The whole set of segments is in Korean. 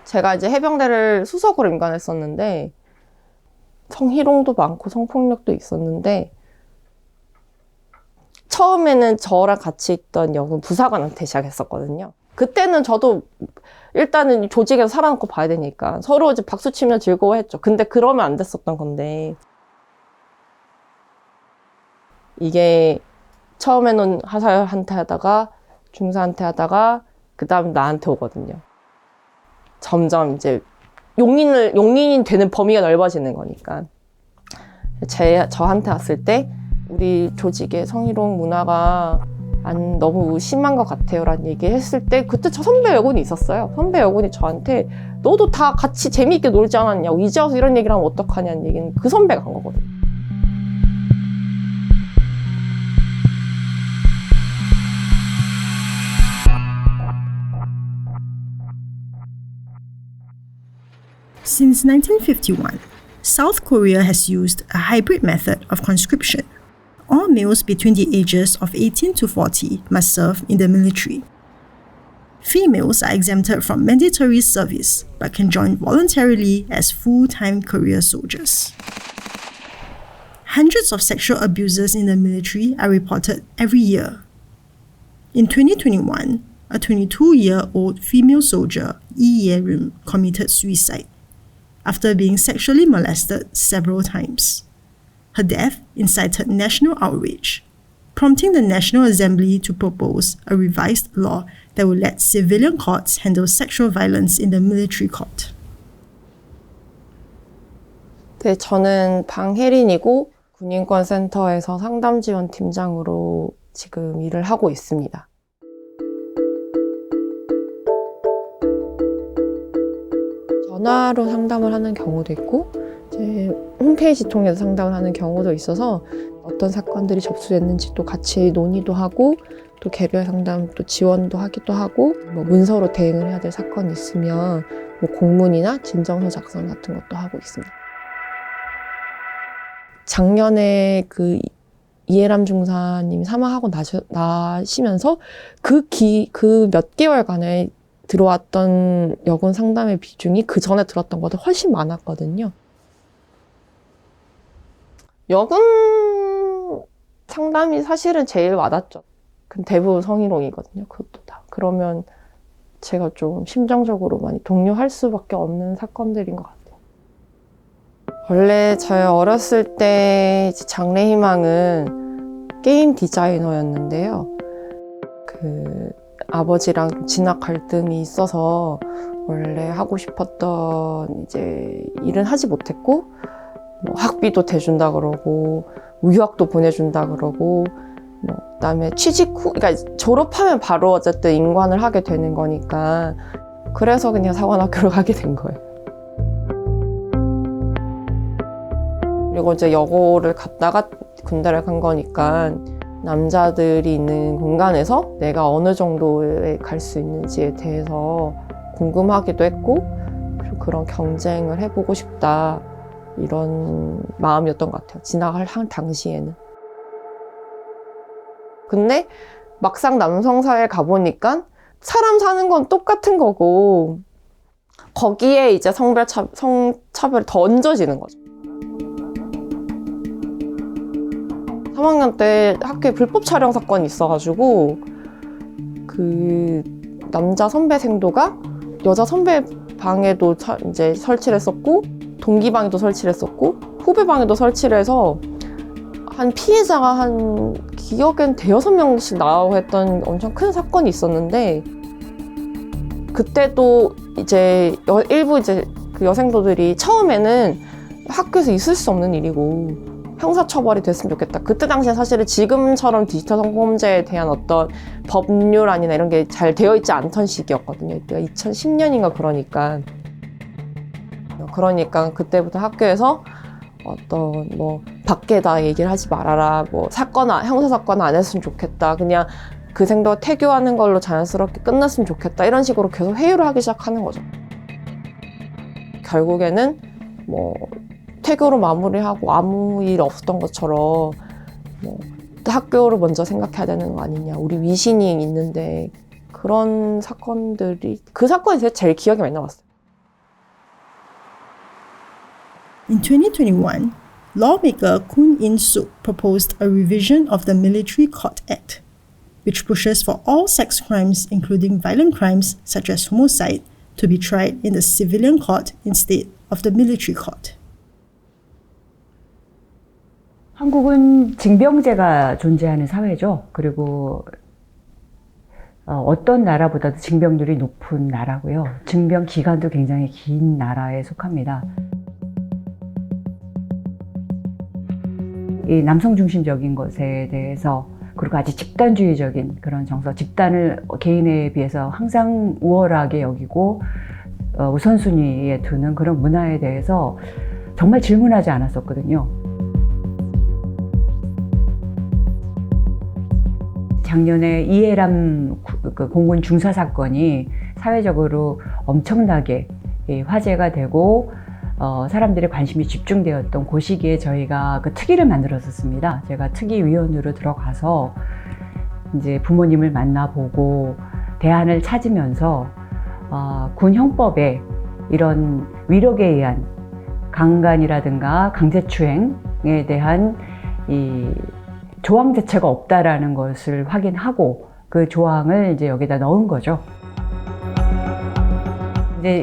제가 이제 해병대를 수석으로 임관했었는데 성희롱도 많고 성폭력도 있었는데 처음에는 저랑 같이 있던 여군 부사관한테 시작했었거든요. 그때는 저도 일단은 조직에서 살아남고 봐야 되니까 서로 이제 박수치며 즐거워했죠. 근데 그러면 안 됐었던 건데 이게 처음에는 하사한테 하다가 중사한테 하다가 그 다음 나한테 오거든요. 점점 이제 용인이 되는 범위가 넓어지는 거니까. 저한테 왔을 때 우리 조직의 성희롱 문화가 너무 심한 것 같아요 라는 얘기를 했을 때 그때 저 선배 여군이 있었어요. 선배 여군이 저한테 너도 다 같이 재미있게 놀지 않았냐고 이제 와서 이런 얘기를 하면 어떡하냐는 얘기는 그 선배가 한 거거든요. Since 1951, South Korea has used a hybrid method of conscription. All males between the ages of 18 to 40 must serve in the military. Females are exempted from mandatory service but can join voluntarily as full-time career soldiers. Hundreds of sexual abuses in the military are reported every year. In 2021, a 22-year-old female soldier, Lee Ye-rim, committed suicide after being sexually molested several times. Her death incited national outrage, prompting the National Assembly to propose a revised law that would let civilian courts handle sexual violence in the military court. 네, 저는 방혜린이고 군인권센터에서 상담지원팀장으로 지금 일을 하고 있습니다. 전화로 상담을 하는 경우도 있고 이제 홈페이지 통해서 상담을 하는 경우도 있어서 어떤 사건들이 접수됐는지 또 같이 논의도 하고 또 개별 상담 또 지원도 하기도 하고 뭐 문서로 대응을 해야 될 사건이 있으면 뭐 공문이나 진정서 작성 같은 것도 하고 있습니다. 작년에 그 이해람 중사님이 사망하고 나시면서 그 몇 개월간에 들어왔던 여군 상담의 비중이 그 전에 들었던 것보다 훨씬 많았거든요. 여군 상담이 사실은 제일 와닿죠. 대부분 성희롱이거든요. 그것도 다. 그러면 제가 좀 심정적으로 많이 동요할 수밖에 없는 사건들인 것 같아요. 원래 저희 어렸을 때 장래희망은 게임 디자이너였는데요. 아버지랑 진학 갈등이 있어서 원래 하고 싶었던 이제 일은 하지 못했고 뭐 학비도 대준다 그러고 유학도 보내준다 그러고 뭐 그다음에 취직 후 그러니까 졸업하면 바로 어쨌든 임관을 하게 되는 거니까 그래서 그냥 사관학교를 가게 된 거예요. 그리고 이제 여고를 갔다가 군대를 간 거니까 남자들이 있는 공간에서 내가 어느 정도에 갈 수 있는지에 대해서 궁금하기도 했고 그리고 그런 경쟁을 해보고 싶다 이런 마음이었던 것 같아요. 진학할 당시에는. 근데 막상 남성사회에 가보니까 사람 사는 건 똑같은 거고 거기에 이제 성차별이 더 얹어지는 거죠. 3학년 때 학교에 불법 촬영 사건이 있어가지고 그 남자 선배 생도가 여자 선배 방에도 이제 설치를 했었고 동기 방에도 설치를 했었고 후배 방에도 설치를 해서 한 피해자가 한 기억엔 5-6명씩 나오고 했던 엄청 큰 사건이 있었는데 그때도 이제 일부 이제 그 여생도들이 처음에는 학교에서 있을 수 없는 일이고 형사처벌이 됐으면 좋겠다. 그때 당시에 사실은 지금처럼 디지털 성범죄에 대한 어떤 법률안이나 이런 게 잘 되어 있지 않던 시기였거든요. 이때가 2010년인가 그러니까 그때부터 학교에서 어떤 뭐 밖에다 얘기를 하지 말아라. 뭐 형사사건 안 했으면 좋겠다. 그냥 그 생도가 태교하는 걸로 자연스럽게 끝났으면 좋겠다. 이런 식으로 계속 회유를 하기 시작하는 거죠. 결국에는 뭐 태교로 마무리하고 아무 일 없었던 것처럼 뭐 학교를 먼저 생각해야 되는 거 아니냐. 우리 위신이 있는데 그런 사건들이 그 사건이 제일 기억에 많이 남았어요. In 2021, lawmaker Kun In-suk proposed a revision of the Military Court Act, which pushes for all sex crimes, including violent crimes such as homicide, to be tried in the civilian court instead of the military court. 한국은 징병제가 존재하는 사회죠. 그리고 어떤 나라보다도 징병률이 높은 나라고요. 징병 기간도 굉장히 긴 나라에 속합니다. 이 남성 중심적인 것에 대해서 그리고 아주 집단주의적인 그런 정서, 집단을 개인에 비해서 항상 우월하게 여기고 우선순위에 두는 그런 문화에 대해서 정말 질문하지 않았었거든요. 작년에 이해람 공군 중사 사건이 사회적으로 엄청나게 화제가 되고 사람들의 관심이 집중되었던 그 시기에 저희가 그 특위를 만들었었습니다. 제가 특위위원으로 들어가서 이제 부모님을 만나보고 대안을 찾으면서 군 형법에 이런 위력에 의한 강간이라든가 강제추행에 대한 이 조항 자체가 없다라는 것을 확인하고 그 조항을 이제 여기다 넣은 거죠.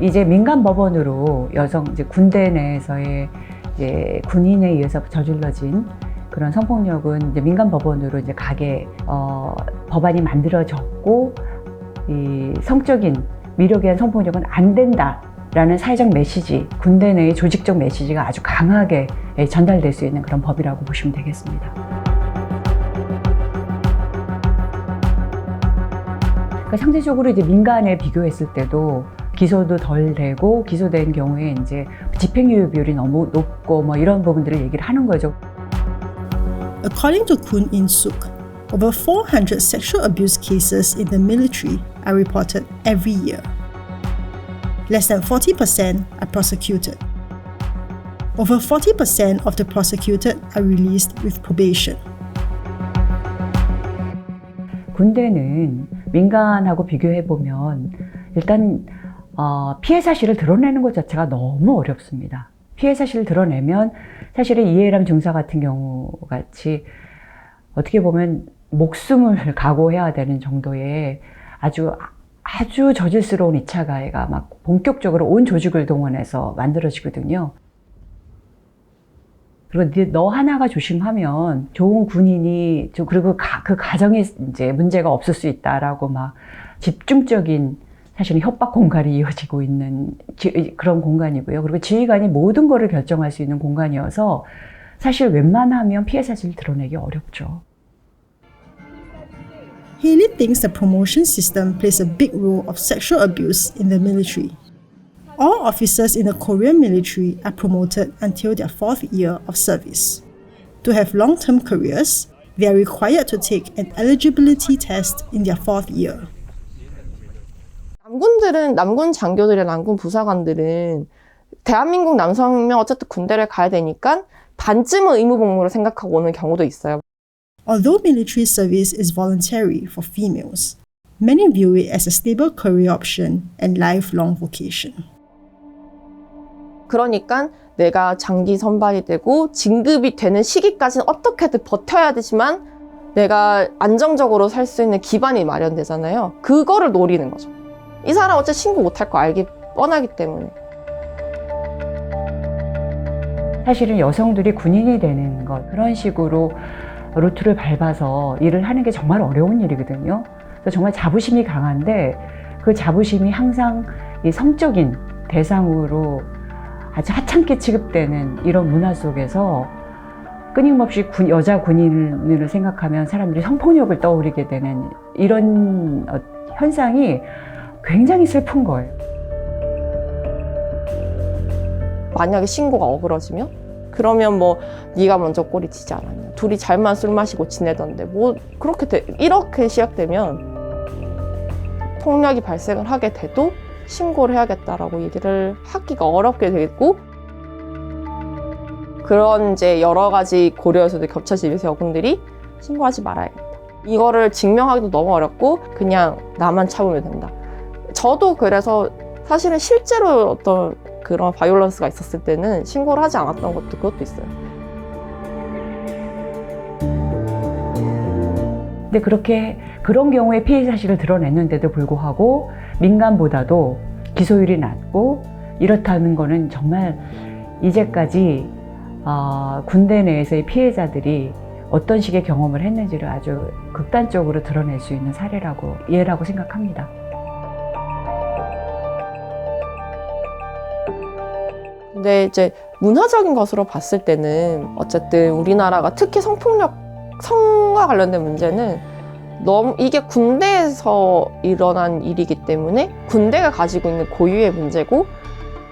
이제 민간 법원으로 이제 군대 내에서의 이제 군인에 의해서 저질러진 그런 성폭력은 이제 민간 법원으로 이제 가게 법안이 만들어졌고, 이 성적인 위력에 의한 성폭력은 안 된다라는 사회적 메시지, 군대 내의 조직적 메시지가 아주 강하게 전달될 수 있는 그런 법이라고 보시면 되겠습니다. 그러니까 상대적으로 이제 민간에 비교했을 때도 기소도 덜 되고, 기소된 경우에 이제 집행유예 비율이 너무 높고 뭐 이런 부분들을 얘기를 하는 거죠. According to Kun In-suk, over 400 sexual abuse cases in the military are reported every year. Less than 40% are prosecuted. Over 40% of the prosecuted are released with probation. 군대는 민간하고 비교해보면 일단 피해 사실을 드러내는 것 자체가 너무 어렵습니다. 피해 사실을 드러내면 사실은 이해람 중사 같은 경우 같이 어떻게 보면 목숨을 각오해야 되는 정도의 아주 저질스러운 2차 가해가 막 본격적으로 온 조직을 동원해서 만들어지거든요. 그리고 너 하나가 조심하면 좋은 군인이, 그리고 그 가정에 이제 문제가 없을 수 있다라고 막 집중적인 사실은 협박 공갈이 이어지고 있는 그런 공간이고요. 그리고 지휘관이 모든 거를 결정할 수 있는 공간이어서 사실 웬만하면 피해 사실을 드러내기 어렵죠. Haley thinks the promotion system plays a big role of sexual abuse in the military. All officers in the Korean military are promoted until their 4th year of service. To have long-term careers, they are required to take an eligibility test in their 4th year. 남군 장교들이나 남군 부사관들은 대한민국 남성이면 어쨌든 군대를 가야 되니까 반쯤은 의무복무로 생각하고 오는 경우도 있어요. Although military service is voluntary for females, many view it as a stable career option and lifelong vocation. 그러니까 내가 장기 선발이 되고 진급이 되는 시기까지는 어떻게든 버텨야 되지만 내가 안정적으로 살 수 있는 기반이 마련되잖아요. 그거를 노리는 거죠. 이 사람 어차피 신고 못할 거 알기 뻔하기 때문에. 사실은 여성들이 군인이 되는 것, 그런 식으로 루트를 밟아서 일을 하는 게 정말 어려운 일이거든요. 그래서 정말 자부심이 강한데 그 자부심이 항상 이 성적인 대상으로 아주 하찮게 취급되는 이런 문화 속에서 끊임없이 여자 군인을 생각하면 사람들이 성폭력을 떠올리게 되는 이런 현상이 굉장히 슬픈 거예요. 만약에 신고가 어그러지면? 그러면 뭐 네가 먼저 꼬리치지 않았냐. 둘이 잘만 술 마시고 지내던데 뭐 이렇게 시작되면 폭력이 발생을 하게 돼도 신고를 해야겠다라고 얘기를 하기가 어렵게 되겠고, 그런 이제 여러 가지 고려 요소들이 겹쳐지면서 여군들이 신고하지 말아야겠다. 이거를 증명하기도 너무 어렵고 그냥 나만 참으면 된다. 저도 그래서 사실은 실제로 어떤 그런 바이올런스가 있었을 때는 신고를 하지 않았던 것도 그것도 있어요. 근데 그런 경우에 피해 사실을 드러냈는데도 불구하고 민간보다도 기소율이 낮고 이렇다는 거는 정말 이제까지 군대 내에서의 피해자들이 어떤 식의 경험을 했는지를 아주 극단적으로 드러낼 수 있는 예라고 생각합니다. 근데 이제 문화적인 것으로 봤을 때는 어쨌든 우리나라가 특히 성과 관련된 문제는 너무 이게 군대에서 일어난 일이기 때문에 군대가 가지고 있는 고유의 문제고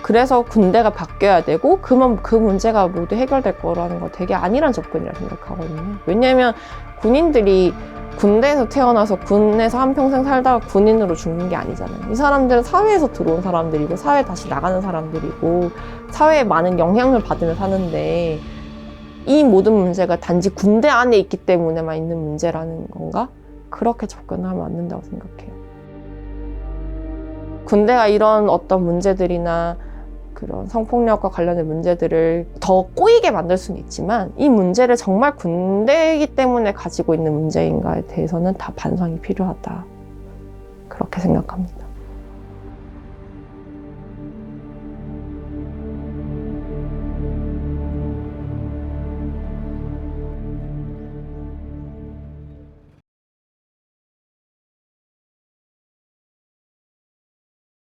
그래서 군대가 바뀌어야 되고 그러면 그 문제가 모두 해결될 거라는 거 되게 안일한 접근이라 생각하거든요. 왜냐하면 군인들이 군대에서 태어나서 군에서 한평생 살다가 군인으로 죽는 게 아니잖아요. 이 사람들은 사회에서 들어온 사람들이고 사회에 다시 나가는 사람들이고 사회에 많은 영향을 받으며 사는데 이 모든 문제가 단지 군대 안에 있기 때문에만 있는 문제라는 건가? 그렇게 접근하면 안 된다고 생각해요. 군대가 이런 어떤 문제들이나 그런 성폭력과 관련된 문제들을 더 꼬이게 만들 수는 있지만 이 문제를 정말 군대이기 때문에 가지고 있는 문제인가에 대해서는 다 반성이 필요하다. 그렇게 생각합니다.